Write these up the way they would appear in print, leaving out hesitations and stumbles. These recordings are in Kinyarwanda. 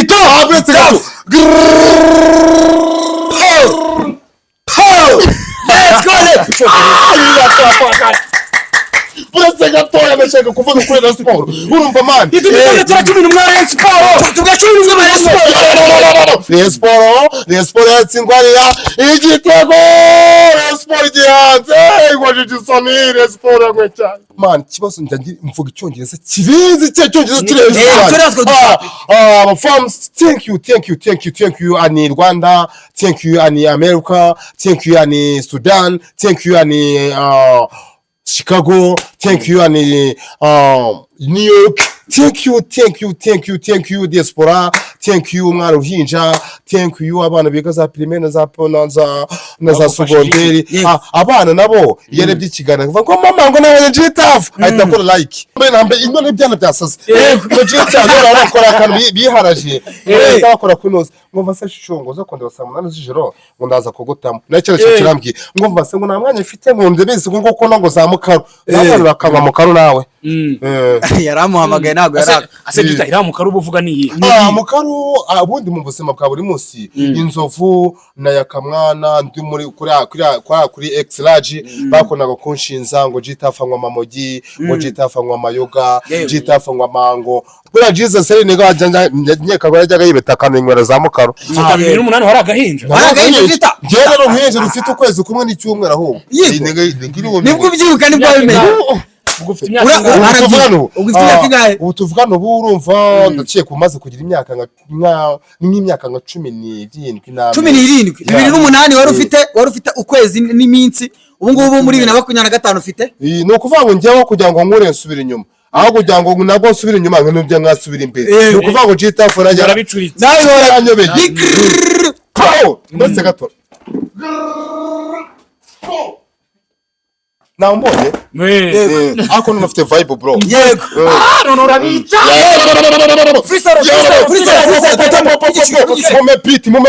Jito abretse gato let's go buretse gatoya ndashaka kuvuga kuri Rayon Sport urumva man itugeze turakimina umwari Sport tugacumina umwari Sport Rayon Sport yatsingwariya igitego Rayon Sport gihanze igwajije isoni Rayon Sport yagwe cyane man kibazo njye mvuga icyongereza kibizi cyongereza tureza fans thank you ani Rwanda thank you ani America thank you ani Sudan thank you ani Chicago, thank you, and New York, thank you, diaspora, thank you, mwana uhinja, thank you, abana biga za primaire za pona za secondaire, abana nabo yarebye ikigana kuva ko mama ngo nawe Jitaf ahita akora like nambe inone byana byasaze ngo Jitaf arakora akantu biharaje ahita akora kunoza ngo mva se shongo zo konde basa 8 z'ijoro ngo ndaza kugutamo nacyo kirambye ngo mva se ngo nta mwanya mfite mu nze bizi ngo ko ngo za mukaro abantu bakaba mukaro nawe yaramuhamagaye nago ase Jita iramukaru buvuga niyi mukaro abundi mu buzima bwa buri munsi inzovu na yakamwana ndi muri kuri X large bakonaga kunshinza ngo Jitaf anywa mamogi ngo Jitaf anywa mayoga Jitaf anywa mango bura Jesus ari niga nyeka ko yajyaga yibeta kanenywera za mukaro 2008 hari agahinja Jita ngene no nkweje rufite ukwezi kumwe n'icyumweru ahubwo nibwo byibuka nibwo bimenye ubu tuvugana ubu urumva ndaciye kumaze kugira imyaka nk'imyaka nka 17 2008 wari ufite ukwezi n'iminsi ubu ngubu muri 2025 ufite ni ukuvuga ngo njyewe kugira ngo nkure nsubira inyuma aho kugira ngo nabwo nsubira inyuma nk'ibyo nkasubira imbere ni ukuvuga ngo Jitaf arajya nawe yaranyobeye ndetse gato Nambonye ako nufite vibe bro yego no rabica mo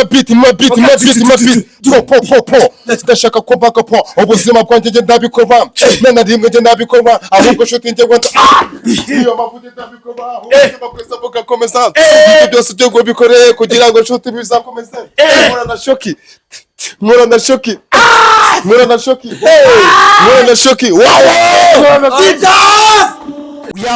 ndashaka ko baka po ubuzima bwanjye nge ndabikorwa nana rimwe nge ndabikorwa ahubwo shuti nge ngo iyo mavude ndabikorwa ubuzima bwese bugakomeza ibyo byose byo gubikoreye kugira ngo shuti bizakomeze Mura na shoki wow we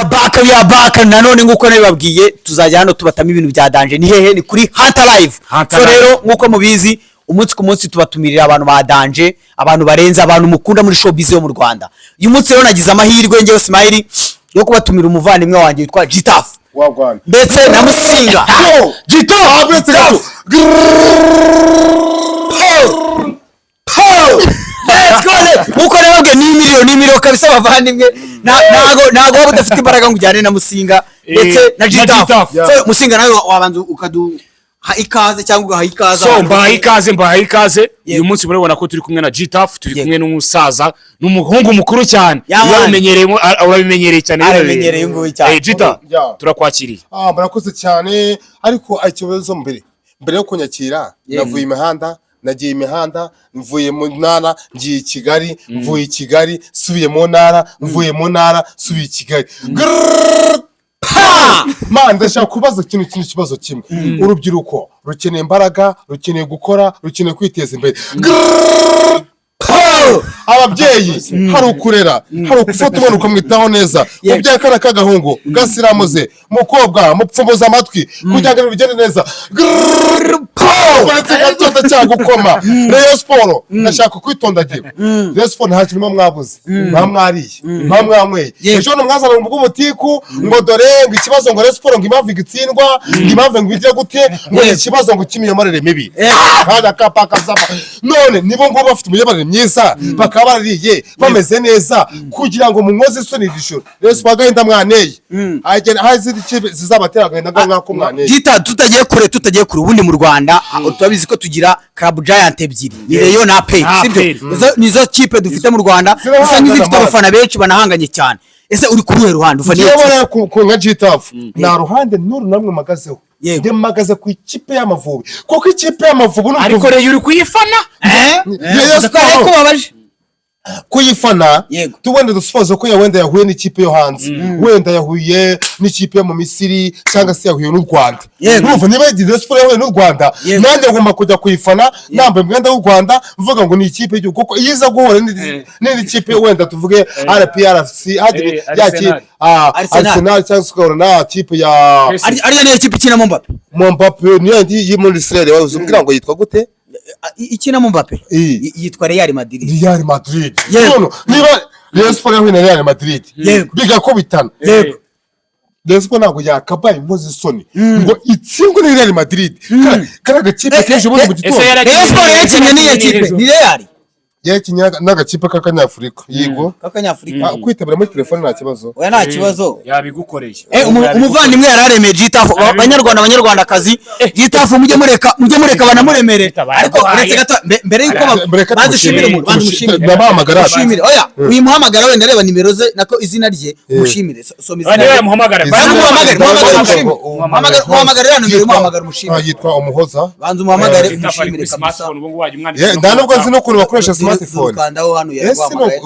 are back nanone nguko nabibabwiye tuzajya hano tubatama ibintu bya danje ni hehe ni kuri Hunter Live so rero nguko mubizi umunsi ku munsi tubatumirira abantu ba danje abantu barenza abantu mukunda muri showbiz yo mu Rwanda uyu munsi rero nagize amahirwe ngewe Smile yo kubatumira umuvandimwe wanjye witwa Jitaf ndetse na Musinga Jitaf abretse gato let's go uko rero ni miliyoni kabisa bavandimwe nago waba udafite imbaraga ngo ujyane na Musinga ndetse na Jitaf so Musinga nawe wabanza ukadu ikaze cyangwa ugaha ikaze so mbaha ikaze uyu munsi murabona ko turi kumwe na Jitaf turi kumwe n'umusaza n'umuhungu mukuru cyane urabimenyereye cyane arabimenyereye nguyu cyane Jita turakwakiriye murakoze cyane ariko ikibazo mbere yo kunyakira navuye imihanda nagiye imihanda mvuye mu ntara ngiye Kigali mvuye Kigali subiye mu ntara mvuye mu ntara subiye Kigali man ndashaka kubaza kibazo kimwe urubyiruko rukeneye imbaraga rukeneye gukora rukeneye kwiteza imbere ababyeyi hari ukurera hari ugufata umwana ukamwitaho neza ubyaye kana kagahungu gasiramuze mukobwa mupfumbuza amatwi kugira ngo bigende neza baretse gatonda cyangwa gukoma Rayon Sport nashaka kwitondagira Rayon Sport nta kirimo mwabuze mwamwariye mwamwanyweye ejo no mwazana mu bw'umutiku ngo dore ngo ikibazo ngo Rayon Sport ngo impamvu igitsindwa ngo impamvu ngo bijye gute ngo ikibazo ngo kimiyomarere mibi hada kapaka zaba none nibo ngo bafite umuyomarere myiza bakaba barariye bameze neza kugira ngo munkoze isoni rishoro Rayon Sport gahenda mwaneye agena hazidi zizabatera gahenda ngako mwaneye Jita tutagiye kure ubundi mu Rwanda turabizi ko tugira Club Giant ebyiri ni Rayon na APR sibyo nizo kipe dufite mu Rwanda gusa n'izifite abafana benshi banahanganye cyane ese uri kuri ruhande ufaniye ku nka Jitaf na ruhande nuru namwe magazeho nde magaze ku ikipe y'Amavubi kuko ikipe y'Amavubi ariko rero uri kuyifana ko babaje kuyifana Yego. tuwenda dusupoze ko wenda yahuye n'ikipe yo hanze wenda yahuye n'ikipe yo mu Misiri cyangwa se yahuye n'u Rwanda urumva niba Rayon Sport yahuye n'u Rwanda nanjye ngomba kujya kuyifana nambaye umwenda w'u Rwanda mvuga ngo ni ikipe y'igihugu kuko iyiza guhura n'indi kipe wenda tuvuge RPRFC Arsenal cyangwa se na kipe ya ariyo niyo kipe ikina Mbappe niyo ndi muri Israel wazubwira ngo yitwa gute ikina Mbappe yitwa Real Madrid niba Rayon Sport yahuye na Real Madrid bigakubitana Rayon Sport ntabwo yakabaye impozi isoni ngo itsindwe na Real Madrid karaga kipe keje ubundi mu gitondo Rayon Sport yakinnye n'iyo kipe ni Real yakinnye n'agakipe k'Akanyafurika yego k'Akanyafurika kwitabira muri telefone nta kibazo oya nta kibazo yabigukoreye umuvandimwe yararemeye Gitafu abanyarwandakazi Gitafu mujye mureka banamuremere ariko uretse gato mbere yuko badushimire bamushimire oya uyimuhamagara wenda areba nimero ze nako izina rye mushimire soma izina rye muhamagara muhamagara nimero muhamagara umushimire yitwa Umuhoza banza umuhamagare umushimire kabisa nda nubwo nzi no kuntu bakoresha smartphone kandaho hano yaguhamagaye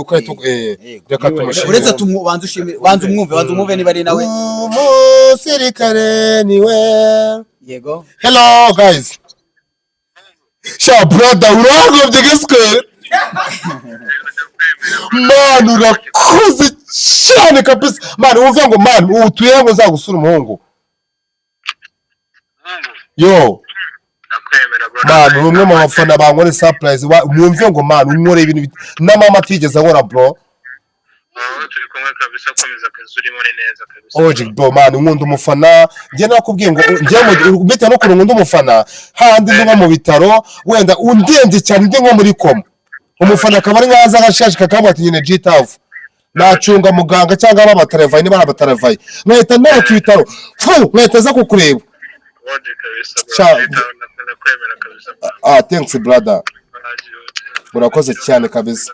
uretse banza ushimire banza umwumve niba ari nawe umusirikare niwe yego hello guys sha brother uragobye geswe man urakoze cyane kabisa man uvuga ngo man utuye ngo nzagusura umuhungu yo man umwe mu bafana bangore surprise mwumve ngo man umure ibintu na mama atigeze nkora bro turi kumwe kabisa komeza akazi urimo neza kabisa oje bro man nkunda umufana ngiye nakubwiye ngo ngiye bita no kurunga umufana handi nko mu bitaro wenda undende cyane ndi nko muri koma umufana akaba ari nkaza agashashika akabwa ati nyine Gitafu nacunga muganga cyangwa abataravaye niba abataravaye nkahita nawe ku bitaro nkahita za kukureba oje kabisa kwemera kabisa thanks brother murakoze cyane kabisa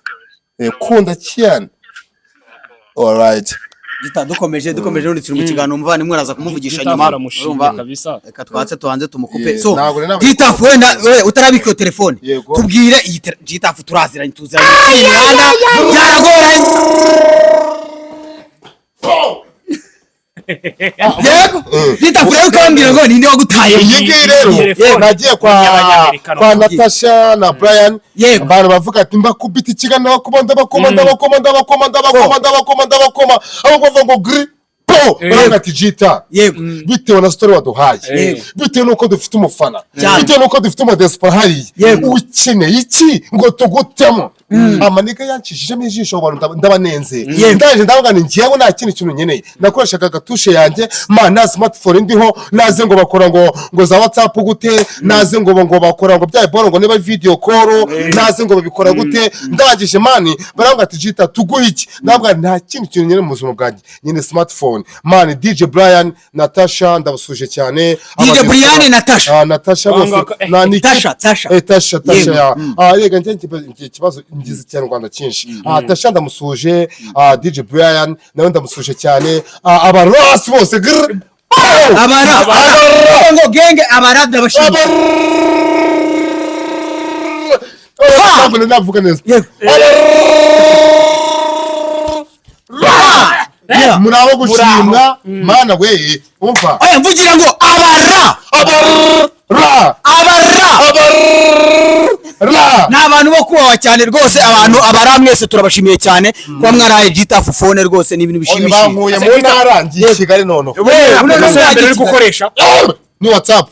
kunda cyane alright dukomeje uretse mu kiganiro umuvandimwe araza kumuvugisha nyuma urumva reka twatse tuhanze tumukupe so Gitafu wenda utarabika telefone tubwire iyi Gitafu turaziranye imihanda byaragoranye yego Gitafu rero ukambwira ngo ninde wagutaye iyi ngiyi rero nagiye kwa Natasha na Brian abantu bavuga ati mbakubita ikiganiro bakoma abo bavuga ngo gri ati Gita bitewe na story waduhaye bitewe nuko dufite umufana bitewe nuko dufite umudespa hariya ukeneye iki ngo tugutemo amaniga yancishijemo ijisho abantu ndabanenze ndaje ndavuga ni ngiye nta kintu nkeneye nakoreshaga agatushe yanjye na smartphone ndiho naze ngo bakora ngo za WhatsApp gute naze ngo bakora ngo bya boro ngo niba video call naze ngo babikora gute ndangije mani baravuga ati Gita tuguhe iki ndavuga nta kintu nkeneye mu buzima bwanjye nyine smartphone mani DJ Brian Natasha ndabasuje cyane DJ Brian Natasha bose na Tasha yega njye kibazo ngize cyane Rwanda cyinshi Tasha ndamusuje DJ Brian nawe ndamusuje cyane abarasi bose ngo genge abarabya bashimye navuga neza murabo gushimwa mana we umva mvugira ngo abara ni abantu bo kubaha cyane rwose abantu abara mwese turabashimiye cyane kuba mwaraye Gitafu phone rwose ni ibintu bishimishije bankuye mu ntara ngiye Kigali none uri gukoresha ni WhatsApp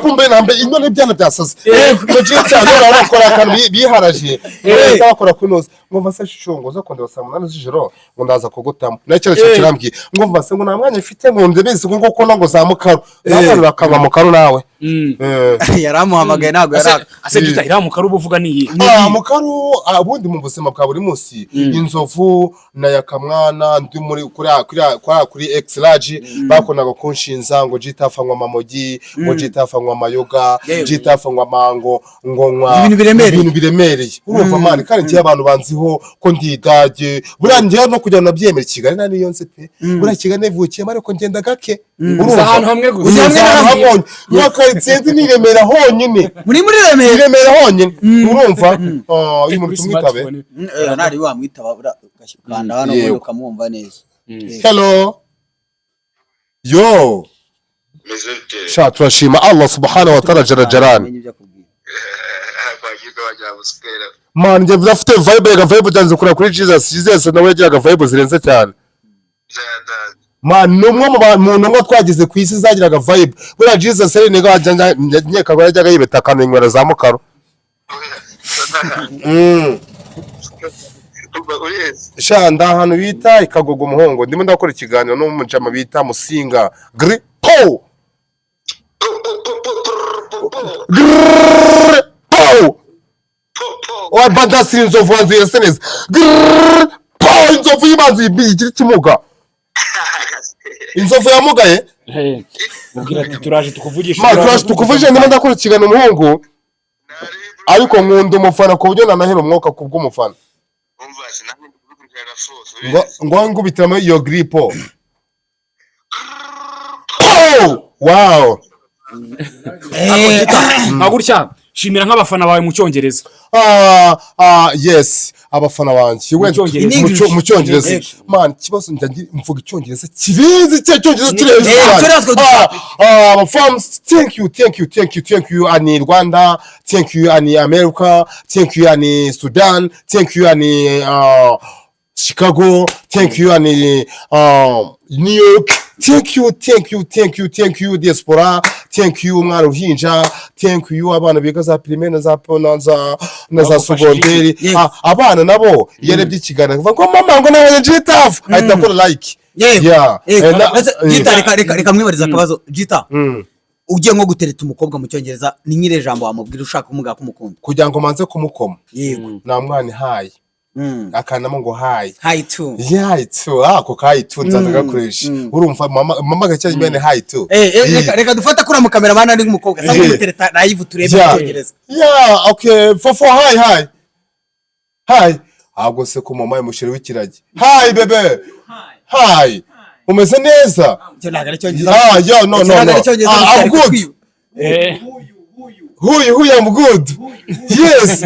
mbe nambe ino n'ibyana byasaze ngo Gita none bakora akantu biharaje bakora kunoza ngo mva se shongo zo konde basa 8 z'ijoro ngo ndaza kugutamo nacyo kirambwiye ngo mva se ngo nta mwanya mfite ngo ndebeze ngo ko ngo za mukaro n'abantu bakanga mukaro nawe yaramuhamagaye ntago yaraka ase Gita ira mukaro ubuvuga ni mukaro abundi mu buzima bwa buri munsi inzovu na yakamwana ndi muri kuri X large bakonaga kunshinza ngo Gita afanywa mamogi ngo Gita afanywa mayoga Gita afanywa mango ngonywa ibintu biremereye urumva mani kandi ngiye abantu banziho ko ndidage burangiye no kujya nabyemera Kigali na niyo nse pe bura Kigali nevukiye ariko ngenda gake urumva ahantu hamwe gusa hamwe itsinzi ni Remera honyine. muri Ni Remera honyine. Urumva? Uyu muntu tumwitabe. Nari wamwitaba ugashyukanda hano ubundi ukamwumva neza. Hello. Yo. Sha turashima Allah subhanahu wa ta'ala jara jaran. Man, njye mfite vibe byanze kura kuri Jesus nawe yagiraga vibe zirenze cyane. Man, numwe mu bantu ngo twagize ku isi zagiraga vibe. Bura Jesus ari niga nyeka ngo yajyaga yibeta kanwera za mukaro. Sha ndahanu bita ikagogo muhongo ndimo ndakora ikiganiro no mu jama bita Musinga Gripo. Gripo. Wa badasi inzovu wanzu yeseneza. Gripo inzovu yibanzi bigiri kimuga. Inzovu yamugaye? Mubwira ati turaje tukuvugisha. Ma turaje tukuvugisha ndimo ndakora ikiganiro muhongo. Ariko nkunda umufana ku buryo nanahera umwuka kubw'umufana. Ngo ngubitiramo iyo Gripo. Wow. Magurya shimira nk'abafana bawe mu cyongereza. Yes, abafana banjye mu cyongereza. Man, kibazo njye mvuga icyongereza kibizi cyongereza kireza. Fans, thank you ani Rwanda, thank you ani America, thank you ani Sudan, thank you ani Chicago, thank you ani New York. Thank you diaspora, thank you mwana ruhinja, thank you abana biga za primaire na za ponanza na za secondaire. Abana nabo yarebye ikiganiro kuva ngo mama ngo nawe Gitaf ahita akora like. Yeah. Gita reka mwibariza akabazo Gita. Ugiye nko gutereta umukobwa mu cyongereza ni nyire jambo wamubwira ushaka kumuga kumukunda. Kugira ngo manze kumukoma. Yego. Na mwana hayi. Akanamo ngo hi too. Yeah, hi too. Ako hi too nzaza gakoresha. Urumva mama gacyanye bene hi too. Reka dufata kuri mu cameraman ari ngumukobwa sanga gutereta live turebe mu cyongereza. Yeah, okay. For hi. Ahubwo se ko mama yamushire w'ikirage. Hi bebe. Hi. Umeze neza? Cyo nagara cyongereza. Yeah, no. I'm good. Who I'm good. Yes.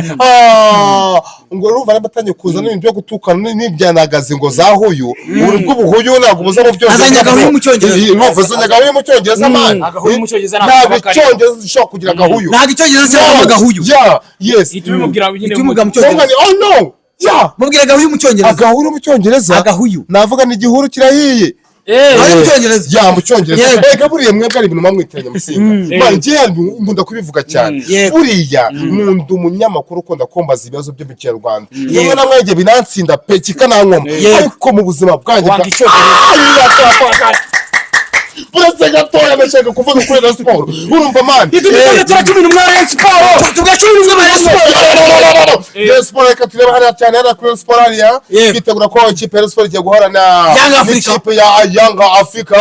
Ngo ruva nabatanye kuzana ibintu byo gutukana n'ibyanagaze ngo za huyu. Urubwo buhuyu ntabwo muza mu byose. Azanyaga huyu mu cyongereza. Azanyaga huyu mu cyongereza man. Agahuyu mu cyongereza ntabwo cyongereza ushaka kugira gahuyu. Ntabwo icyongereza cyangwa gahuyu. Yeah, yes. Itumubwira nyine mu cyongereza. Oh no. Yeah. Mubwira gahuyu mu cyongereza. Agahuyu mu cyongereza. Agahuyu. Navuga ni igihuru kirahiye. Mu cyongereza. Ya mu cyongereza. Buriya mwebwe ari ibintu mamwitiranya Musinga. Man, ngiye nkunda kubivuga cyane. Buriya nkunda umunyamakuru ukunda kumbaza ibibazo byo mu Kinyarwanda. Yewe namwege binansinda pe kikanankoma. Ariko mu buzima bwanjye wanga icyongereza. Buretse gatoya ndashaka kuvuga kuri Rayon Sport. Urumva man. Itugeze turakimina umwari Rayon Sport. Tugacumina umwari Rayon Sport. Rayon Sport reka tureba hariya cyane hariya kuri Rayon Sport hariya. Twitegura ko ikipe ya Rayon Sport igiye guhura na ikipe ya Yanga Africa.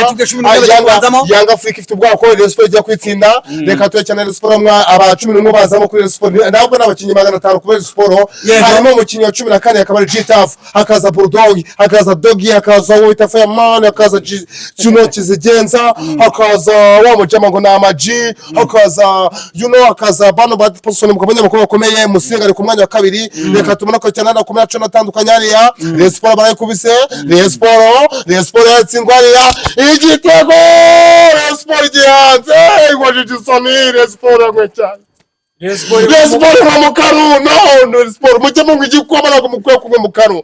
Yanga Africa ifite ubwoba ko Rayon Sport igiye kwitsinda. Reka tuye cyane Rayon Sport aba 11 bazamo kuri Rayon Sport. Ntabwo n'abakinnyi 500 kuri Rayon Sport. Harimo umukinnyi wa 14 akaba ari Gitaf, hakaza Bulldog, hakaza Doggy, hakaza Wita Fireman, hakaza Juno Kizigenza, hakaza wa mujama ngo na Amaji, hakaza hakaza bano baposone mukabanya bakoma bakomeye Musinga ari ku mwanya wa kabiri. Reka tumuna ko cyane na kumenya cyo natandukanye hariya. Rayon Sport barayikubise, Rayon Sport yatsingwariya igitego, Rayon Sport gihanze igwaje gisoni, Rayon Sport amwe cyane. Rayon Sport mu karu no Rayon Sport mujye mu gikoma nako mukwiye kumwe mu karu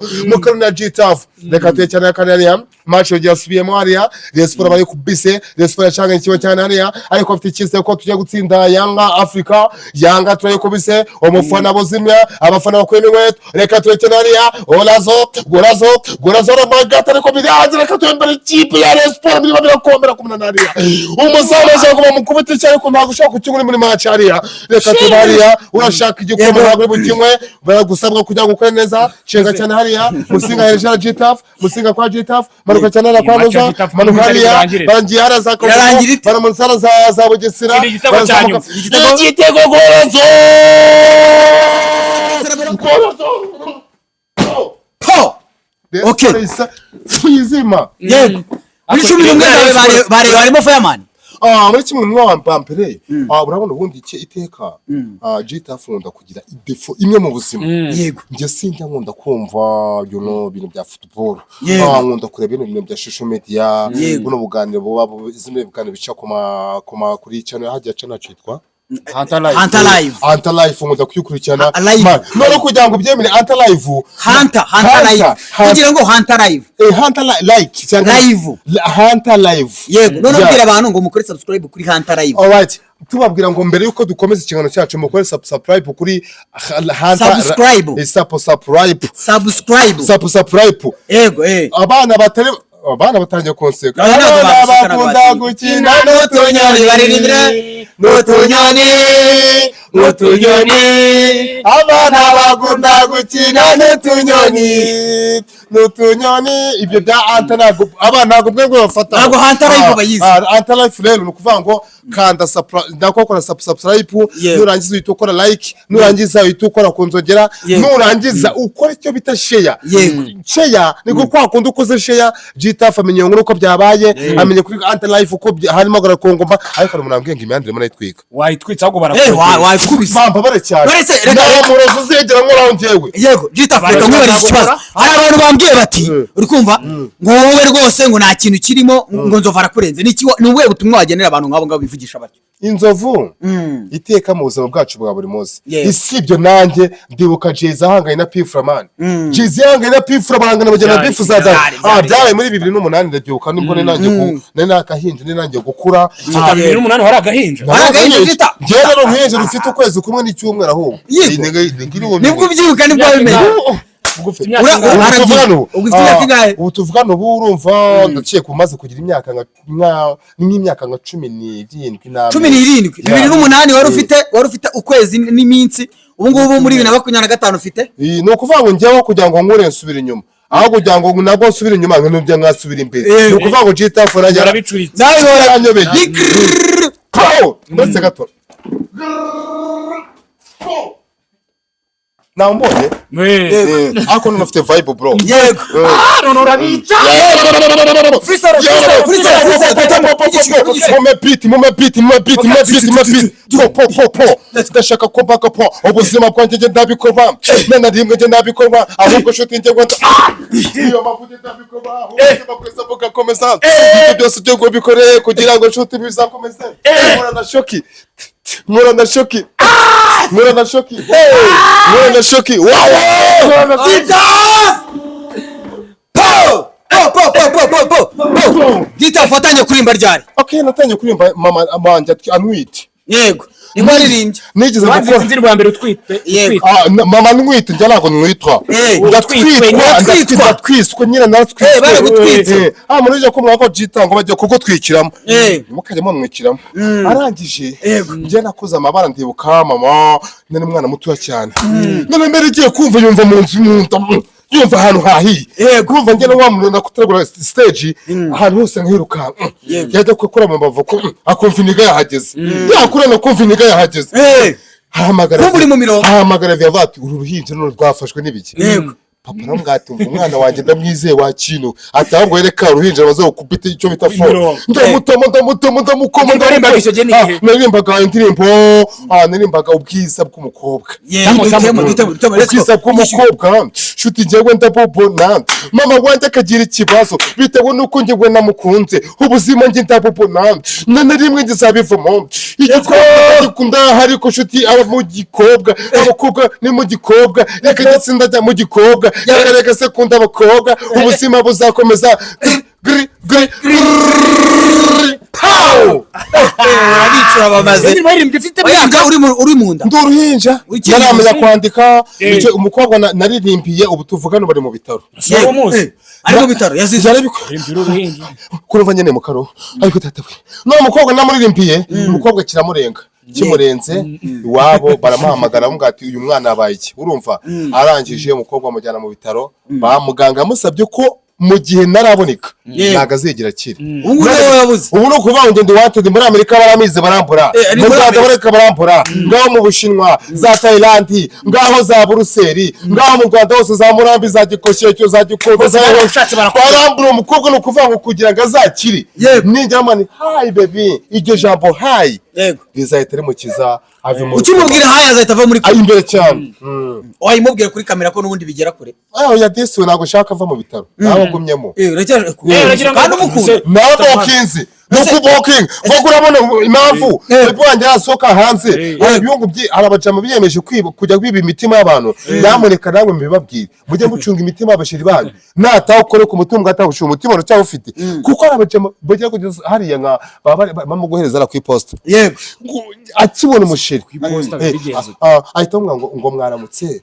na Gitaf. Reka tuye cyane hariya match yo yasubiyemo hariya. Rayon Sport barayikubise, Rayon Sport yacanga ikiwe cyane hariya ariko afite icyizere ko tujya gutsinda Yanga Africa. Yanga turayikubise umufana bozimya abafana bakweme inkweto. Reka tuye cyane hariya Gorazo Ramagata ariko biranze. Reka tuye mbere ikipe ya Rayon Sport birimo birakomera kumena hariya. Umusaza ashaka kumukubita cyane ko ntabwo ushaka kucyungura muri match hariya. Reka tuye hariya urashaka igikoma ntabwo bukimwe baragusabwa kujya gukora neza. Cenga cyane hariya Musinga hereje Gitaf, Musinga kwa Gitaf, manuka cyane na kwa Muza, manuka hariya bangiye haraza ko bara munsara za Bugesera. Igitego Gorazo. Okay. Tuyizima. Yego. Muri 11 barimo Fireman. muri kimwe mu mbere urabona ubundi iteka G-Tough nkunda kugira idefo imwe mu buzima. Yego. Njye sinjya nkunda kumva ibintu bya football. Nkunda kureba ibintu bya social media. Buno buganiro buba izindi biganiro bica kuri channel hajya channel cyitwa Hunter Live nkunda kuyikurikirana. None kugira ngo byemere Hunter Live. Hunter Live. Kugira ngo Hunter Live. Hunter like cyangwa live. Hunter Live. Yego. None ubwira abantu ngo mukore subscribe kuri Hunter Live. Alright. Tubabwira ngo mbere yuko dukomeza ikiganiro cyacu mukore subscribe kuri subscribe. Yego abana batangiye konseka. Abana bakunda gukina n'utunyoni baririmbira n'utunyoni. Abana bakunda gukina n'utunyoni. Ibyo bya Hunter ntabwo abana ntabwo bwe bafata. Ntabwo Hunter Live bayizi. Hunter Live rero ni ukuvuga ngo kanda subscribe nurangiza uhita ukora like nurangiza uhita ukora kunzogera nurangiza ukora icyo bita share. Share ni kwa kundi ukoze share G-Tough amenye ngo uko byabaye amenye kuri Hunter Live uko harimo garakongomba ariko umuntu ngo imyandire muri twika wayitwitsa ahubwo barakubise bamba bare cyane murozo zegera nkora njyewe. Yego G-Tough reka mwibarize ikibazo. Hari abantu bambwiye bati uri kumva ngo wowe rwose ngo nta kintu kirimo ngo nzovara kurenze ni ubuhe butumwa wagenera abantu nk'abo ngabo bivugisha batyo? Inzovu iteka mu buzima bwacu bwa buri munsi. Isibyo nanjye ndibuka Jay ahanganye na P-Flaman. Jay ahanganye na P-Flaman na bagena bifuzaza. Byabaye muri 2008 ndabyuka nibwo nari nakahinje nanjye gukura. 2008 hari agahinja. Njye rero nk'ejo rufite ukwezi kumwe n'icyumweru ahubwo. Nibwo ubyibuka nibwo bimenye. ubu tuvugana ubu urumva ndaciye kumaze kugira imyaka nk'imyaka nka 17 2008 wari ufite ukwezi n'iminsi. Ubu ngubu muri 2025 ufite ni ukuvuga ngo njyewe kugira ngo nkure nsubira inyuma aho kugira ngo nabwo nsubira inyuma nk'ujya ngasubira imbere. Ni ukuvuga ngo G-Tough yarabicuritse nawe waranyobeye ndetse gato nambonye ako nufite vibe bro. Yego none urabica mume ndashaka ko baka po ubuzima bwanjye nge ndabikora nena rimwe nge ndabikora ahubwo nshuti nge ngo iyo mavuta ndabikora ubuzima bwese bugakomeza byose byo ngo bikoreye kugira ngo nshuti bizakomeze. Murana shoki wow G-Tough fatanye kurimba ryari? Okay natanye kurimba mama amanje anwite. Yego niko aririmbye nigeze gukora inzira mbere utwite. Mama nwite njya nako nwitwa ndatwiswe nyina natwiswe baragutwitse murije ko mwako G-Tough ngo bajye kugutwikiramo mukajya mwamwikiramo arangije njye nakoze amabara ndibuka mama nene mwana muto cyane none mbere igiye kumva yumva mu nzu yumva ahantu hahiye kumva njye no wamurunda kutegura stage ahantu hose nkiruka yajya gukora mu bavuko akumva iniga yahageze yakura no kumva iniga yahageze hamagara vya vati uruhinje no rwafashwe n'ibiki papa namwati umwana wanjye ndamwizeye wa kino atabwo yereka uruhinje bazokubita icyo bita fo ndamukoma narimbaga indirimbo narimbaga ubwiza bw'umukobwa ubwiza bw'umukobwa shuti njyewe ndabubona mama wanjye akagira ikibazo bitewe nuko njyewe namukunze ubuzima njye ndabubona none rimwe ngizabivamo igikunda hariko shuti aba mu gikobwa abakobwa ni mu gikobwa reka gitsinda jya mu gikobwa yakareka sekunda abakobwa ubuzima buzakomeza pow abicura bamaze uri munda nduruhinja naramenya kwandika icyo umukobwa naririmbiye ubu tuvugana bari mu bitaro ari mu bitaro yazize kurumva nyene mu karo ariko tatawe no umukobwa namuririmbiye umukobwa kiramurenga kimurenze iwabo baramuhamagara bamugati uyu mwana abaye iki urumva arangije umukobwa amujyana mu bitaro ba muganga musabye ko mu gihe naraboneka ntago azegera akiri. ubu niwe wabuze. ubu ni ukuvuga ngo ngende wanted muri Amerika baramize barambura, mu Rwanda bareka barambura, ngaho mu Bushinwa za Thailand, ngaho za Buruseli, ngaho mu Rwanda hose za Murambi za Gikosheke za Gikondo za barambura umukobwa ni ukuvuga ngo kugira ngo azakire. Ninjya mani hi baby, iryo jambo hi rizahita rimukiza ave mu ukimubwira hi azahita ava muri ari imbere cyane. wayimubwira kuri kamera ko n'ubundi bigera kure. ya disi ntabwo ushaka ava mu bitaro nawe agumyemo kandi umukunda nawe bokinzi nuko boking kuko urabona impamvu wanjye yasohoka hanze ibihugu hari abajama biyemeje kujya kwiba imitima y'abantu. nyamuneka nawe mbibabwire mujye mucunga imitima y'abashiri banyu, nataho ukore ku mutungo atawusha umutima uracyaba ufite, kuko hari abajama bajya kugeza hariya nka bamuguhereza ku iposita akibona umushiri ahita ngo mwaramutse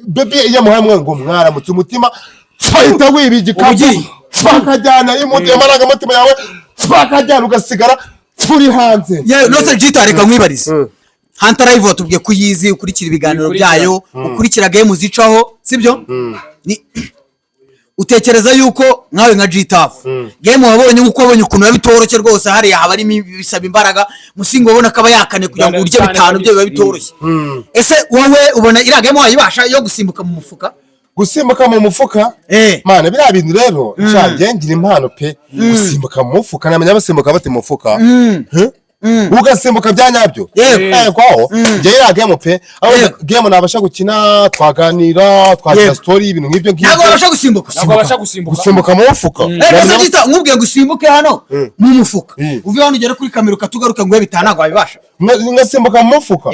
baby, iyo muhamwe ngo mwaramutse umutima ahita wiba igikapu bakajyana amarangamutima yawe bakajyana ugasigara turi hanze. nose Jita reka nkwibarize Hunter Live watubwiye ko yizi ukurikira ibiganiro byayo ukurikira game zicaho sibyo? Utekereza yuko nkawe nka Jita game wabonye uko wabonye ukuntu yabitoroshye rwose hari habari bisaba imbaraga musingo ubona kaba yakane kugira ngo urye bitanu byo biba bitoroshye. Ese wowe ubona ira game wayibasha yo gusimbuka mu mufuka? Gusimbuka mu mufuka mana biriya bintu rero nshanje ngira impano pe. Gusimbuka mu mufuka namenya basimbuka bate mu mufuka ugasimbuka byanyabyo kwaho ngiye ira game pe. Game nabasha gukina twaganira twagira story ibintu nk'ibyo ngibyo ntabwo abasha gusimbuka gusimbuka mu mufuka. Ese Jita nkubwiye gusimbuke hano mu mufuka uvuye hano ugere kuri kamera ukatugaruka ngo bitanu ntabwo wabibasha ngasimbuka mu mufuka.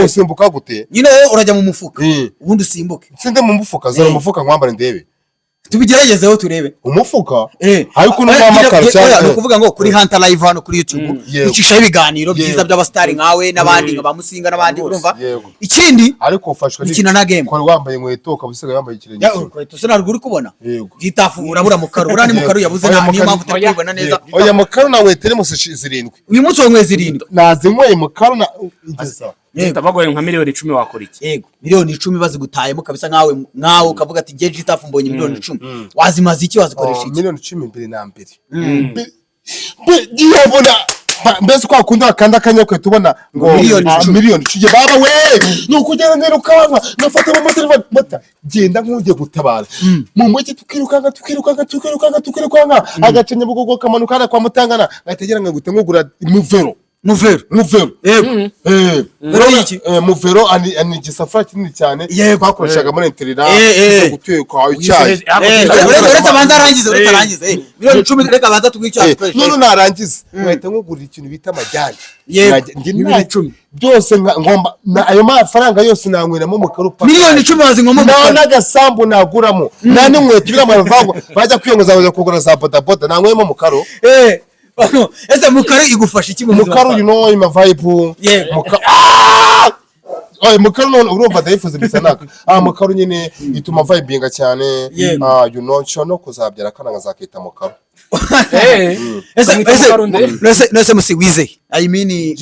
Usimbuka gute nyine urajya mu mufuka ubundi usimbuke. Sinde mu mufuka zara umufuka nkwambara ndebe tubigeragezeho turebe umufuka ariko n'amakaro cyane kuvuga ngo kuri Hunter Live hano kuri YouTube ucishaho ibiganiro byiza by'abastari nkawe n'abandi nka Musinga n'abandi urumva. Ikindi ariko ufashwe n'ikina na game ko wambaye inkweto ukabusiga yambaye ikirenge inkweto se narwo uri kubona Jitafu urabura mu karu urani mu karu yabuze niyo mpamvu turi kubona neza. Oya mu karu nawe teremusi 7 uyu munsi wa mwezi 7 nazinyweye mu karu na igeza ndabagoye nka miliyoni 10 wakora iki? Yego miliyoni 10 bazigutayemo kabisa nkawe ukavuga ati ngiye Jitafu mbonye miliyoni 10 wazimaze iki wazikoresha iki? Miliyoni 10 mbere na mbere giyabona mbese kwa kundi akanda kanyoko tubona ngo miliyoni 10 baba we nukugera nirukanga nafata mu telefone mata genda nkuje gutabara mu mujyi tukirukanga agacenya bugogo kamanuka kwa Mutangana gategera ngo gutengugura Muvero iki Muvero ani gisafara kinini cyane bakoreshaga muri interina gutuye kwa icyayi. Uretse banza arangize miliyoni 10 reka banza tugwicyayi none narangize ngahita nkugurira ikintu bita amajyane miliyoni 10 byose ngomba ayo mafaranga yose nanyweramo mu karupa miliyoni 10 wazinkwamo n'agasambu naguramo nta n'inkweto bira amavango bajya kwiyongoza bajya kugura za bodaboda nanywemo mu karo. Ese mukaro igufasha iki mu mukaro ima vibe mukaro none urumva ndayifuza bisa naka mukaro nyine ituma vibinga cyane no kuzabyara kana ngazakita mukaro. Ese musi wize I mean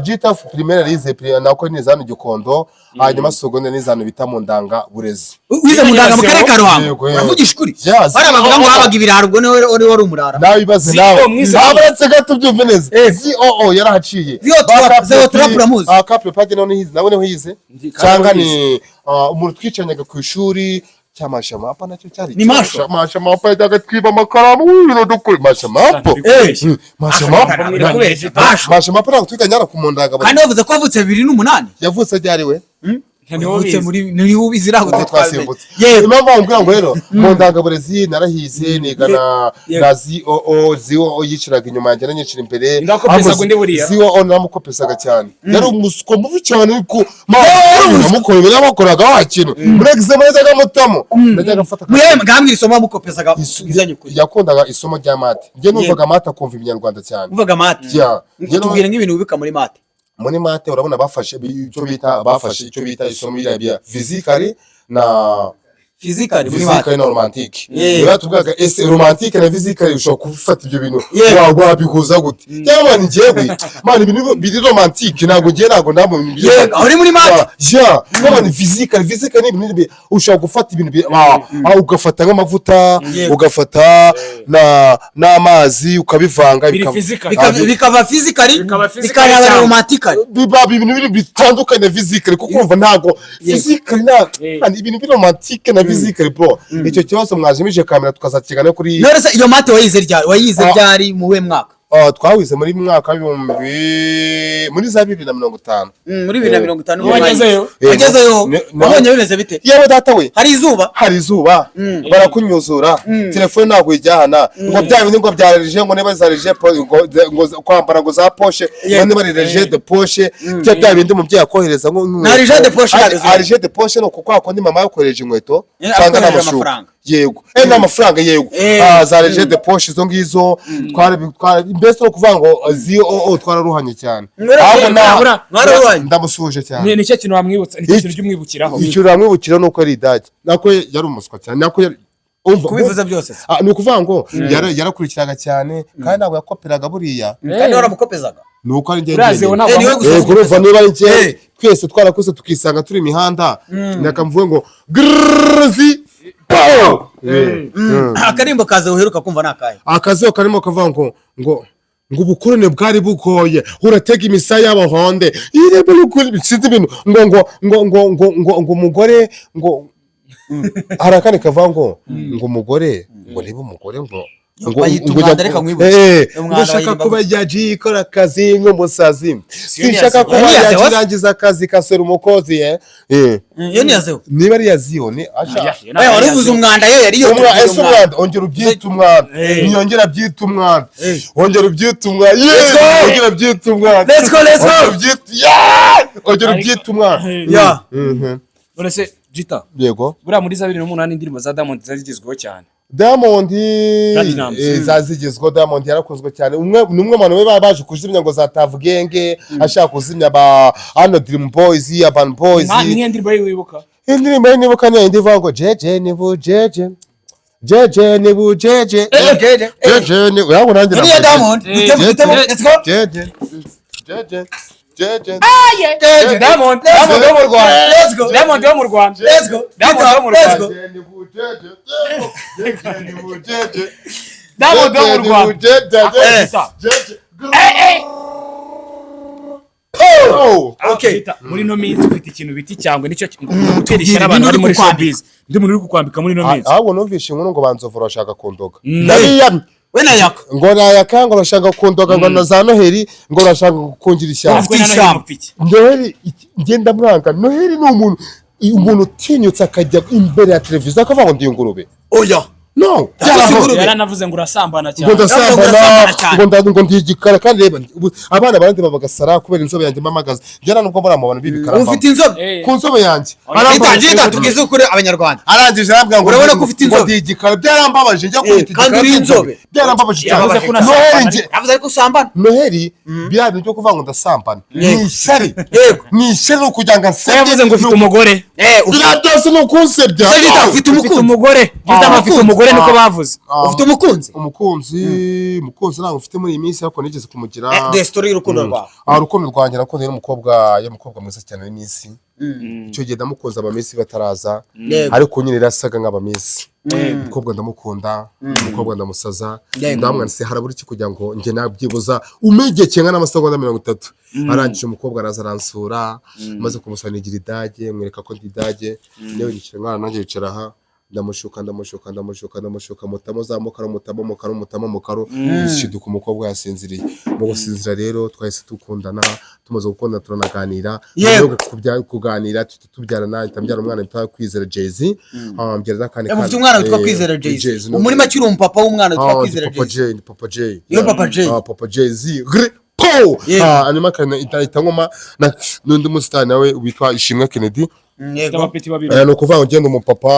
Jita primaire rize nako nizano Gikondo hanyuma secondaire nizano bita mu ndanga burezi wize mu ndanga mu karere ka Ruhango uravugisha ukuri bari abavuga ngo habaga ibiraro ubwo wari umurara nawe ibaze nawe abaretse gato byumve neza yarahaciye couple page none hize nawe ne hize cyangwa ni umuntu twicanyaga ku ishuri cyamashama nacyo cyari ni mashama yajyaga twiba amakaramu ibintu dukuri mashama ntabwo twiganyara ku mundaga kandi wavuze ko wavutse 2008 yavutse ryari we yavutse muri ni ubiziraho twasimbutse impamvu ambwira ngo rero mu ndangaburezi narahize nigana na zio yiciraga inyuma yanjye nanyicira imbere zio namukopesaga cyane yari umusuko mubi cyane ko namukorera yabakoraga wakintu muri examen yazaga mutamo najyaga mfata gambwira isomo amukopesaga izanye kuri yakundaga isomo rya mate nge numvaga mate akumva ibinyarwanda cyane uvuga mate tubwire nk'ibintu ubika muri mate muri mate urabona bafashe icyo bita isomo rya physique na physically physical na romantique Yeah. rero tuvuga ese romantique na physical ushobora kufata ibyo bintu Yeah. wabihuza gute cyangwa ni njyewe man ibintu biri romantique ntabwo ngiye ntabwo ndambo ibintu Yeah, aho ni muri match. ya kama ni physical ni ibintu ushobora gufata ibintu ugafata nk'amavuta Yeah. ugafata n'amazi ukabivanga biri physical bikava physically Bikaba physical bikaba cyane. romantically biba ibintu biri bitandukanye na physical kuko urumva ntabwo physical na ibintu biri romantique na physical bro icyo kibazo mwazimije kamera tukazakigana kuri none se iyo mate wayize ryari muwe mwaka twawize muri mwaka muri za 2050 muri 2050 wagezeyo wabonye bimeze bite yewe data we hari izuba barakunyuzura telefone ntabwo ijyana ngo bya bindi ngo byarije ngo niba zarije ngo kwambara ngo za poche ngo niba rije de poche bya bindi umubyeyi akohereza ngo na rije de poche rije de poche no kuko ako ni mama yakohereje inkweto cyangwa n'amashuka yego n'amafaranga yego za rije de poche zo ngizo mbese no kuvuga ngo twararuhanye cyane ndamusuje cyane ni cyo kintu wamwibutsa ni cyo kintu cy'umwibukiraho icyo ramwibukira nuko ari idage nako yari umuswa cyane nako kubivuza byose ni ukuvuga ngo yarakurikiraga cyane kandi ntabwo yakoperaga buriya kandi waramukopezaga nuko ari urazi ngende wowe ntabwo kuruva niba ari njye twese twarakuze tukisanga turi imihanda nakamvuye ngo grrrzi akarimbo kaze uheruka kumva nakaye akazi karimo kavuga ngo ubukorone bwari bugoye uratega imisaya y'abahonde irebe n'ukuri sinzi ibintu ngo umugore ngo harakane kavuga ngo umugore ngo niba umugore ngo ndashaka kuba yagiye ikora akazi nk'umusazi sinshaka kuba yakirangiza akazi kasera umukozi iyo niyazeho niba ari yaziyo ni warivuze umwanda yo yari yo ese umwanda ongera ubyita umwanda niyongera byita umwanda ongera ubyita umwanda ongera ubyita umwanda ongera ubyita umwanda none se Jita yego buriya muri za 2008 indirimbo za Diamond zagizweho cyane Diamond zazigezweho Diamond yarakozwe cyane umwe muntu we baje kuzimya ngo zatavugenge ashaka kuzimya hano Dream Boys Urban Boys ni indirimbo yibuka indirimbo nibuka ni ndivuga ngo jeje ni bujeje jeje ni bujeje jeje ni urabona nanjye ni Diamond let's go jeje Diamond yo mu Rwanda let's go Diamond yo mu Rwanda let's go Diamond yo mu Rwanda Diamond yo mu Rwanda okay muri no minsi ufite ikintu biti cyangwa nicyo guteresha abantu bari muri showbiz ndi muntu uri kukwambika muri no minsi ahubwo numvishe inkuru ngo banzovura bashaka kundoga we na yaka ngo nayaka ngo bashaka kundoga ngo na za Noheli ngo bashaka kungira ishyamba Noheli ngenda mwanga Noheli ni umuntu utinyutse akajya imbere ya televiziyo akavuga ngo ndi ingurube oya no yaranavuze ngo urasambana cyane ngo ndigikara kandi reba abana barandi babagasara kubera inzobe yanjye mamagaza njyana nubwo muri amabana bibikara ufite inzobe ku nzobe yanjye arangije tugize ukuri abanyarwanda arangije arambwira ngo urabona ko ufite inzobe ndigikara byarambabaje njya kwita kandi uri inzobe byarambabaje yavuze ko yavuze ko usambana Noheli bya bintu byo kuvuga ngo ndasambana ni ishyari ni ishyari no kugira ngo nsebye yavuze ngo ufite umugore byose no kunsebya ufite umugore afite umugore niko bavuze ufite umukunzi ntabwo ufite muri iyi minsi ariko nigeze kumugira the story y'urukundo rwawe urukundo rwanjye nakunze n'umukobwa mwiza cyane w'iminsi icyo gihe ndamukunze abamisi bataraza ariko nyine rasaga nk'abamisi umukobwa ndamukunda umukobwa ndamusaza ndamwanditse harabura iki kugira ngo njye nabyibuza umegeke nka n'amasegonda 30 arangije umukobwa araza aransura maze kumusana igira idage mwereka ko ndi idage yewe nicara nkana nanjye yicara aha ndamushuka mutamo zamukara mutamo ishiduka umukobwa yasinziriye mu gusinzira rero twahise dukundana tumaze gukundana turanaganira kuganira tubyarana itambyara umwana witwa Kwizera Jay-Z ambyara n'akandi ufite umwana witwa Kwizera Jay-Z muri make uri umupapa w'umwana witwa Kwizera Jay-Z Papa Jay-Z hanyuma kandi itangoma n'undi musitani nawe witwa Ishimwe Kennedy Ufite abapeti babiri. Ni ukuvuga ngo ngende umupapa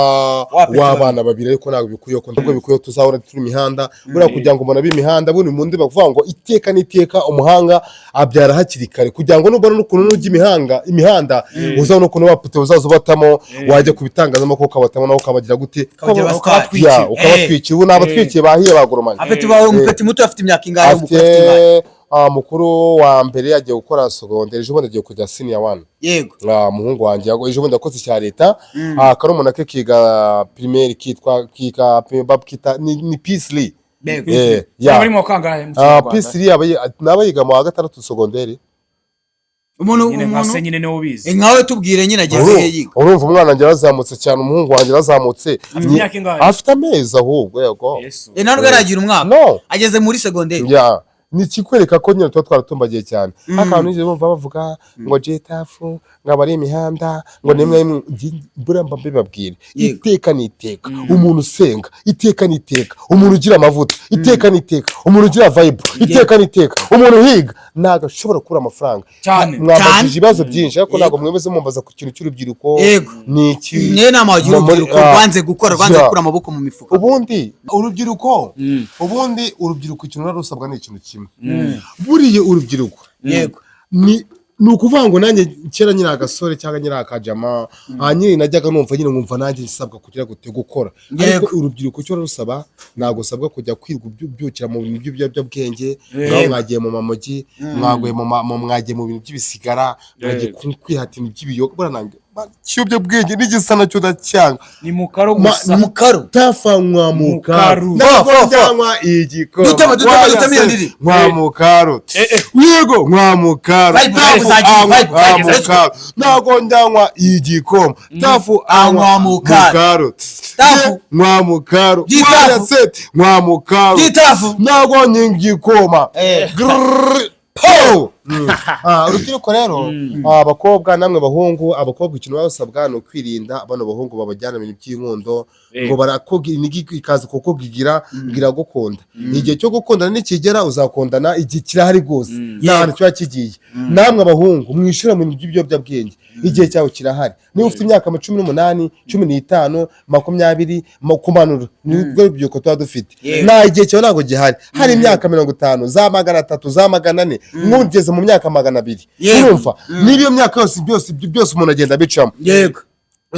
w'abana babiri ariko ntabwo bikwiye ko ntabwo bikwiye tuzahora turi imihanda buriya kugira ngo umuntu abe imihanda bundi mundi bavuga ngo iteka n'iteka umuhanga abyara hakiri kare kugira ngo nubona n'ukuntu n'ujya imihanda uzabona ukuntu bapute uzaza ubatamo wajya ku bitangazamakuru ukabatamo nawe ukabagira gute ukabatwikira ubu ni abatwikiye bahiye bagurumanye. Apeti bawe umupeti muto afite imyaka ingahe umukuru afite imyaka mukuru wa mbere yagiye gukora segonderi ejo bundi agiye kujya senior 1. Yego umuhungu wanjye ejo bundi akoze cya leta karumuna ke kiga primaire kita ni Peace Muri mu kangahe mu Peace nabayiga mu wa gatandatu segonderi. umuntu nyine niwe ubizi nkawe tubwire nyine ageze yiga. Urumva umwana wanjye yarazamutse cyane umuhungu wanjye yarazamutse afite amezi ahubwo yego ntabwo yaragira umwaka ageze muri segonderi. ni ikikwereka ko nyine tuba twaratumbagiye cyane akantu nije bumva bavuga ngo jetafu ngo ari imihanda ngo nimwe buramba mbibabwire iteka n'iteka umuntu usenga iteka n'iteka umuntu ugira amavuta iteka n'iteka umuntu ugira vibe iteka n'iteka umuntu higa ntago ashobora kubura amafaranga mwabajije ibibazo byinshi ariko ntago mwebeze mumbaza ku kintu cy'urubyiruko ni iki niyo nama wagira urubyiruko rwanze gukora rwanze gukura amaboko mu mifuka. ubundi urubyiruko ikintu narusabwa ni ikintu kimwe buriye urubyiruko yego ni ukuvuga ngo nanjye kera nyine agasore cyangwa nyine akajama nyine najyaga numva nyine nkumva nanjye nsabwa kugira gukora ariko urubyiruko cyo rusaba ntago usabwa kujya kwirwa byukira mu bintu by'ibiyobyabwenge naho mwagiye mu mamogi mwagiye mu bintu by'ibisigara mwagiye kwihatira iby'ibiyoga buranange cy'ubyabwenge n'igisana cyo dacyanga ni mukaro gusa mukaro tafanywa mukaro fa igiko dutema ndiri mwa mukaro yego mwa mukaro nago ndanywa igikoma tafu anywa mukaro tafu mwa mukaro mwa mukaro nago nyingikoma urubyiruko rero abakobwa namwe bahungu abakobwa ikintu basabwa no kwirinda abana bahungu babajyana mu by'inkondo ngo barakoga ikaze kuko gigira gukunda igihe cyo gukundana nikigera uzakundana igihe kirahari gose nta cyo kigiye namwe abahungu mwishura mu by'ibiyobyabwenge igihe cyawe kirahari niba ufite imyaka 18 15 20 kumanura nibwo byuko tuba dufite nta igihe cyawe ntago gihari hari imyaka 50 za 300 za 400 mwugeze mu myaka 200 urumva niyo myaka yose byose umuntu agenda bicamo yego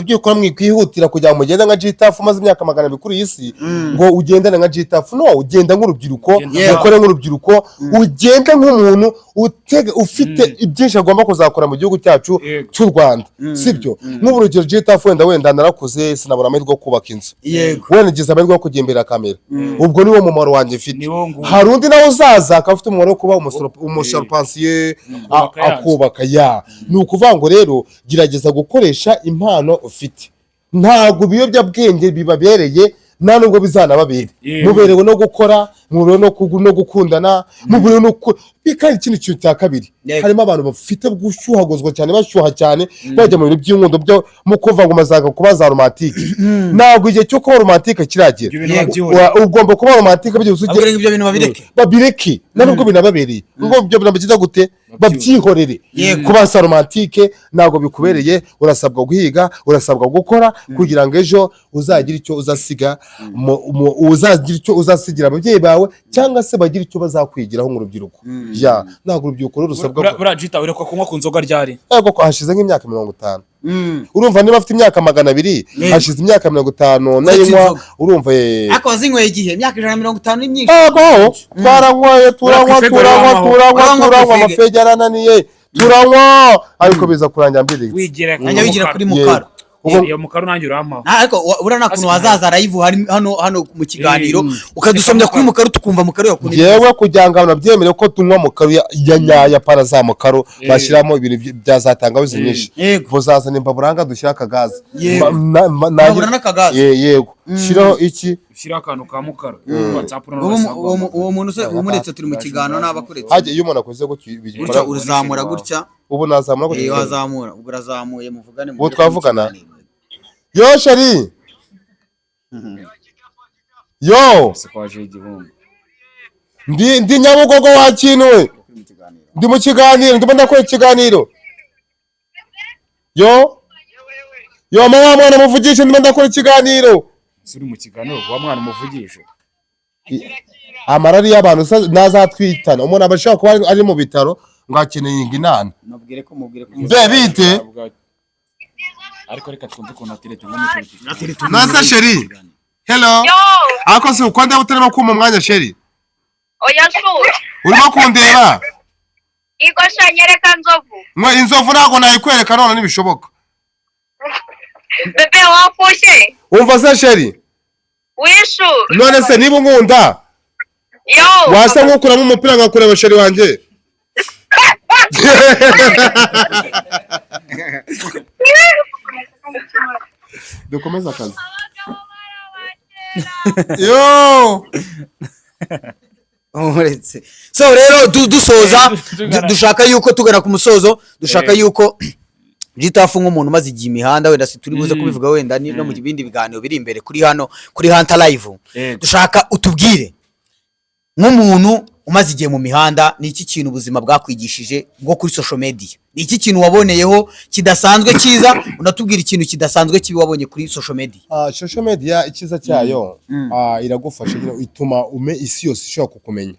ibyo ukora mwikwihutira kugira ngo mugende nka Gitafu maze imyaka 200 kuri isi ngo ugendane nka Gitafu no ugenda nk'urubyiruko ukore nk'urubyiruko ugende nk'umuntu ufite ibyinshi agomba kuzakora mu gihugu cyacu cy'u Rwanda sibyo nk'uburugero Gitafu wenda narakuze sinabona amahirwe yo kubaka inzu wenda ngize amahirwe yo kujya imbere ya kamera ubwo niwo mumaro wanjye mfite hari undi nawe uzaza akafite umumaro wo kuba umusharpansiye akubaka ni ukuvuga ngo rero gerageza gukoresha impano ufite ntabwo ibiyobyabwenge bibabereye nta nubwo bizanababere muberewe no gukora muberewe no gukundana muberewe no bikari ikintu cya kabiri harimo abantu bafite gushyuhaguzwa cyane bashyuha cyane bajya mu bintu by'inkundo byo mu kuva ngo mazaga kuba za romantike ntabwo igihe cyo kuba romantike kiragera ugomba kuba romantike byose ugira ibyo bintu babireke nta nubwo binababereye ngo ibyo binabagiza gute babyihorere kuba sa romantike ntabwo bikubereye urasabwa guhiga urasabwa gukora kugira ngo ejo uzagira icyo uzasiga uzagira icyo uzasigira ababyeyi bawe cyangwa se bagira icyo bazakwigiraho mu rubyiruko ntabwo urubyiruko rusabwa burajita ureka kunywa ku nzoga ryari yego ko hashize nk'imyaka 50 urumva niba afite imyaka 200 hashize imyaka 50 nayinywa urumva ariko wazinyweye igihe imyaka 150 ni myinshi twaranywaye turanywa amafege yarananiye turanywa ariko biza kurangira mbere wigira kuri mukara iyo mukaro nanjye urampaho ariko urana kuntu wazaza live hano mu kiganiro ukadusomya kuri mukaro tukumva mukaro yakuni yewe kugira ngo nabyemere ko tunywa mukaro ya nyaya para za mukaro bashiramo ibintu byazatanga bizinyisha buzazana imbaburanga dushyira akagazi naburana akagazi yego shiraho iki shira akantu ka mukaro WhatsApp uwo muntu se umuretse turi mu kiganiro n'abakuretse haje iyo umuntu akoze gutya urazamura gutya ubu nazamura gutya wazamura ubwo urazamuye muvugane ubu twavugana yo shari yo ndi Nyabugogo wakinwe ndi mu kiganiro ndimo ndakora ikiganiro yo yoma wa mwana muvugisha ndimo ndakora ikiganiro. Suri mu kiganiro wa mwana umuvugisha. Amarari y'abantu nazatwitana. Umuntu abashaka kuba ari mu bitaro ngo akeneye inginana. Mubwire ko Be bite? Ariko reka twumve ko naterete ngo Nasa sheri. Hello. Yo, Ako si ukwanda utarimo kuma mwanya sheri. oya shu. Urimo kundeba? Igosha nyereka nzovu. Mwe inzovu ntago nayikwereka none nibishoboka. Bebe wafushe. Umva se sheri. Wishu. None se niba unkunda Yo. wasa nkukuramo umupira ngakureba sheri wanje. Dukomeza akazi. Yo! uretse so rero dusoza dushaka yuko tugana ku musozo dushaka yuko Gitafu nk'umuntu umaze igihe imihanda wenda si turi buze kubivuga wenda no mu bindi biganiro biri imbere kuri hano kuri Hunter Live dushaka utubwire nk'umuntu umaze igihe mu mihanda ni iki kintu ubuzima bwakwigishije bwo kuri social media ni iki kintu waboneyeho kidasanzwe cyiza unatubwira ikintu kidasanzwe kibi wabonye kuri social media. Social media ikiza cyayo iragufasha ituma isi yose ishobora kukumenya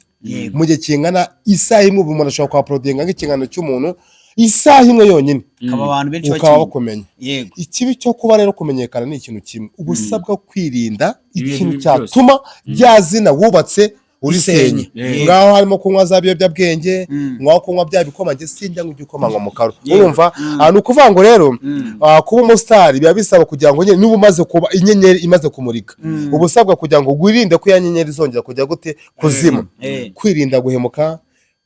mu gihe kingana isaha imwe umuntu ashobora kwa uploadinga nk'ikingano cy'umuntu isaha imwe yonyine kaba abantu benshi bakumenya. Yego Ikibi cyo kuba rero kumenyekana ni ikintu kimwe ubusabwa kwirinda ikintu cyatuma ryazina wubatse urisenye. Ngaho harimo kunywa za biyobyabwenge ngaho kunywa bya bikomanje sinjya ng'igikoma ngo mukaro urumva ni ukuvuga ngo rero kuba umusitari biba bisaba kugira ngo nyine niba umaze kuba inyenyeri imaze kumurika ubusabwa kugira ngo wirinde ko ya nyenyeri izongera kujya gute kuzima kwirinda guhemuka.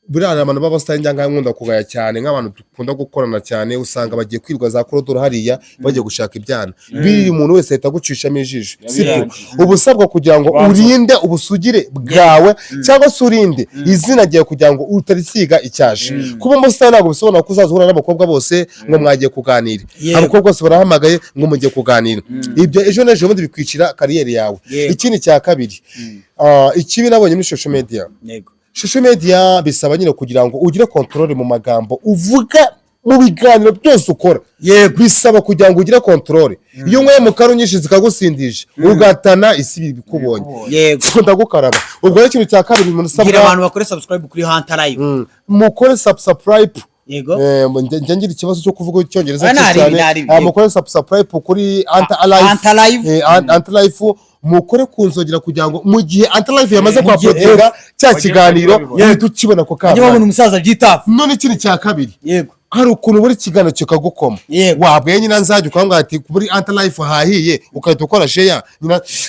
Buriya abantu b'abasitari njyanga nkunda kugaya cyane nk'abantu dukunda gukorana cyane usanga bagiye kwirwa za korodoro hariya bagiye gushaka ibyana biri umuntu wese ahita gucishamo ijisho sibyo ubusabwa kugira ngo urinde ubusugire bwawe cyangwa se urinde izina giye kugira ngo utarisiga icyashe. Kuba umusitari ntabwo bisobanura ko uzazahura n'abakobwa bose ngo mwagiye kuganira abakobwa bose barahamagaye ngo mugiye kuganira ibyo ejo n'ejo bundi bikwicira kariyeri yawe. Ikindi cya kabiri ikibi nabonye muri social media social media bisaba nyine kugira ngo ugire control mu magambo uvuga mu biganiro byose ukora bisaba kugira ngo ugire control. Iyo nkwe mu karo nyinshi zikagusindisha ugatana isi bikubonye ndagukaraba ubwo ikintu cya kabiri umuntu usabwa abantu bakore subscribe kuri Hunter Live mukore subscribe. Yego njye ngira ikibazo cyo kuvuga icyongereza cyane mukore subscribe kuri Hunter Live mukore kunzogera kugira ngo mu gihe Hunter Live yamaze kwa uploadinga cya kiganiro tukibona ko kaba babona umusaza Gitafu. None ikindi cya kabiri yego hari ukuntu buri kiganiro kikagukoma wabwiye nyina nzajya ukanga ati kuri Hunter Live hahiye ukahita ukora share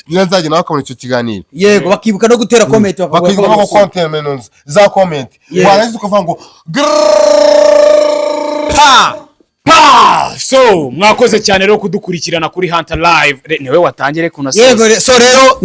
nyina nzajya nawe akabona icyo kiganiro yego bakibuka no gutera comment bakibuka no comment za comment warangiza ukavuga ngo so mwakoze cyane rero kudukurikirana kuri Hunter Live niwe watangire kunasoza. Yego so rero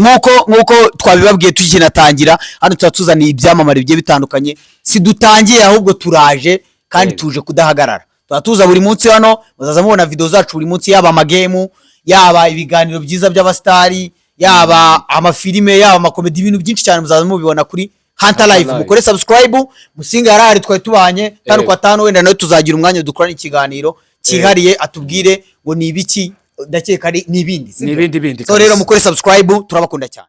nkuko twabibabwiye tukinatangira hano turatuzaniye ibyamamare bigiye bitandukanye si dutangiye ahubwo turaje kandi tuje kudahagarara turatuza buri munsi hano muzaza mubona video zacu buri munsi yaba amagame yaba ibiganiro byiza by'abastari yaba amafilime yaba amakomedi ibintu byinshi cyane muzaza mubibona kuri Hunter Live. Mukore subscribe musinga yarari twari tubanye kandi kwa tano wenda nawe tuzagira umwanya dukorana ikiganiro cyihariye atubwire ngo ni ibiki ndakeka ari nibindi nibindi so rero mukore subscribe turabakunda cyane.